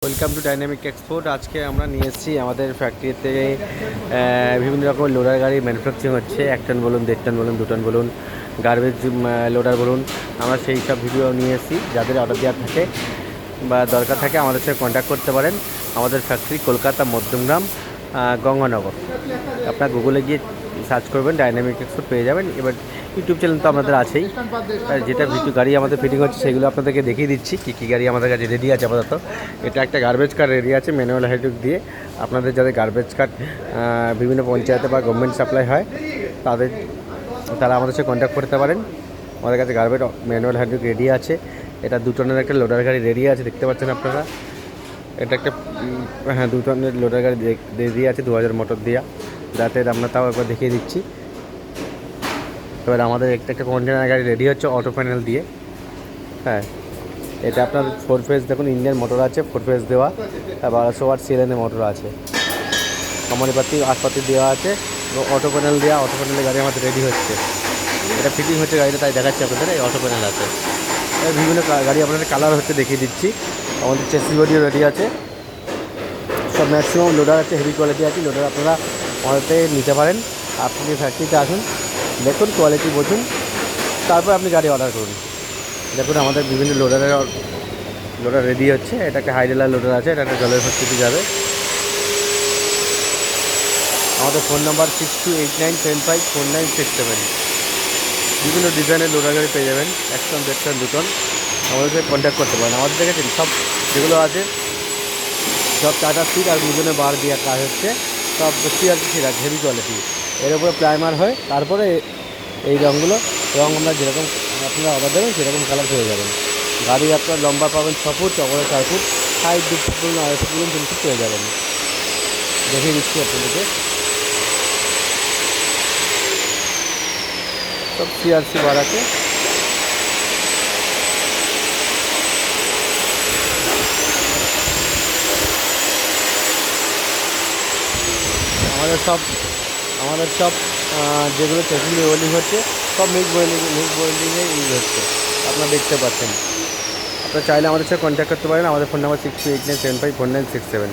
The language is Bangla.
Welcome to dynamic export. আজকে আমরা নিয়ে এসেছি আমাদের ফ্যাক্টরিতে বিভিন্ন রকমের লোডার গাড়ি ম্যানুফ্যাকচারিং হচ্ছে। 1 টন বলুন, 1.5 টন বলুন, 2 টন বলুন, গার্বেজ লোডার বলুন। আমরা সেই সব ভিডিও নিয়ে এসেছি। যাদের অর্ডার দেওয়ার থাকে বা দরকার থাকে আমাদের সাথে কন্ট্যাক্ট করতে পারেন। আমাদের ফ্যাক্টরি কলকাতা মধ্যমগ্রাম গঙ্গানগর। আপনার গুগলে গিয়ে সার্চ করবেন, ডাইনামিক এক্সপোর্ট পেয়ে যাবেন। এবার ইউটিউব চ্যানেল তো আপনাদের আছেই। যেটা ভিডিও গাড়ি আমাদের ফিটিং হচ্ছে সেগুলো আপনাদেরকে দেখিয়ে দিচ্ছি কী গাড়ি আমাদের কাছে রেডি আছে আপাতত। এটা একটা গার্বেজ কার রেডি আছে ম্যানুয়াল হাইড্রোলিক দিয়ে। আপনাদের যাদের গার্বেজ কার বিভিন্ন পঞ্চায়েতে বা গভর্নমেন্ট সাপ্লাই হয় তারা আমাদের সাথে কন্ট্যাক্ট করতে পারেন। আমাদের কাছে গার্বেজ ম্যানুয়াল হাইড্রোলিক রেডি আছে। এটা 2 টনের একটা লোডার গাড়ি রেডি আছে, দেখতে পাচ্ছেন আপনারা। এটা একটা 2 টনের লোডার গাড়ি রেডি আছে 2000 মোটর দিয়া। যাতে আমরা তাও একবার দেখিয়ে দিচ্ছি। এবার আমাদের একটা কন্টেনার গাড়ি রেডি হচ্ছে অটো প্যানেল দিয়ে। হ্যাঁ, এটা আপনার 4 ফেজ দেখুন, ইন্ডিয়ান মোটর আছে 4 ফেজ দেওয়া, 1200 ওয়াট সিএলএন মোটর আছে, কোম্পানিপাতি আসপাতি দেওয়া আছে, অটো প্যানেল দেওয়া। অটো প্যানেলের গাড়ি আমাদের রেডি হচ্ছে। এটা ফিটিং হচ্ছে গাড়িটা, তাই দেখাচ্ছি আপনাদের। এই অটো প্যানেল আছে, বিভিন্ন গাড়ি আপনাদের কালার হচ্ছে দেখিয়ে দিচ্ছি। আমাদের চেসি বডিও রেডি আছে। সব ম্যাক্সিমাম লোডার আছে, হেভি কোয়ালিটি আছে। লোডার আপনারা আমাদের নিতে পারেন। আপনি ফ্যাক্টরিতে আসুন, দেখুন, কোয়ালিটি বুঝুন, তারপর আপনি গাড়ি অর্ডার করুন। দেখুন আমাদের বিভিন্ন লোডার রেডি হচ্ছে। এটা একটা হাইডেলার লোডার আছে, এটা একটা জলের ফ্যাক্টরিতে যাবে। আমাদের ফোন নাম্বার 6289754967। বিভিন্ন ডিজাইনের লোডার গাড়ি পেয়ে যাবেন, 1 টন, 1.5 টন, 2 টন। আমাদের সাথে কন্ট্যাক্ট করতে পারেন। আমাদের দেখেছেন সব যেগুলো আছে সব টাটা সিট আর দুজনে বার দিয়ে কাজ হচ্ছে। সব সিআরপি সিট আছে, হেভি কোয়ালিটি। এর উপরে প্রাইমার হয়, তারপরে এই রঙগুলো আমরা যেরকম আপনারা অর্ডার দেবেন সেরকম কালার পেয়ে যাবেন। গাড়ি আপনার লম্বা পাবেন 6 ফুট, চওড়া 4 ফুট, হাইট 2 ফুট বলুন, 2.5 ফুট বলুন, 3 ফুট পেয়ে যাবেন। দেখিয়ে দিচ্ছি আপনাদেরকে। সব সিআরসি বার আছে। আমাদের সব যেগুলো চেকিং ওয়েল্ডিং হচ্ছে সব মিক্স ওয়েল্ডিংয়ে ইউজ হচ্ছে, আপনারা দেখতে পাচ্ছেন। আপনারা চাইলে আমাদের সাথে কন্ট্যাক্ট করতে পারেন। আমাদের ফোন নাম্বার 6289754967।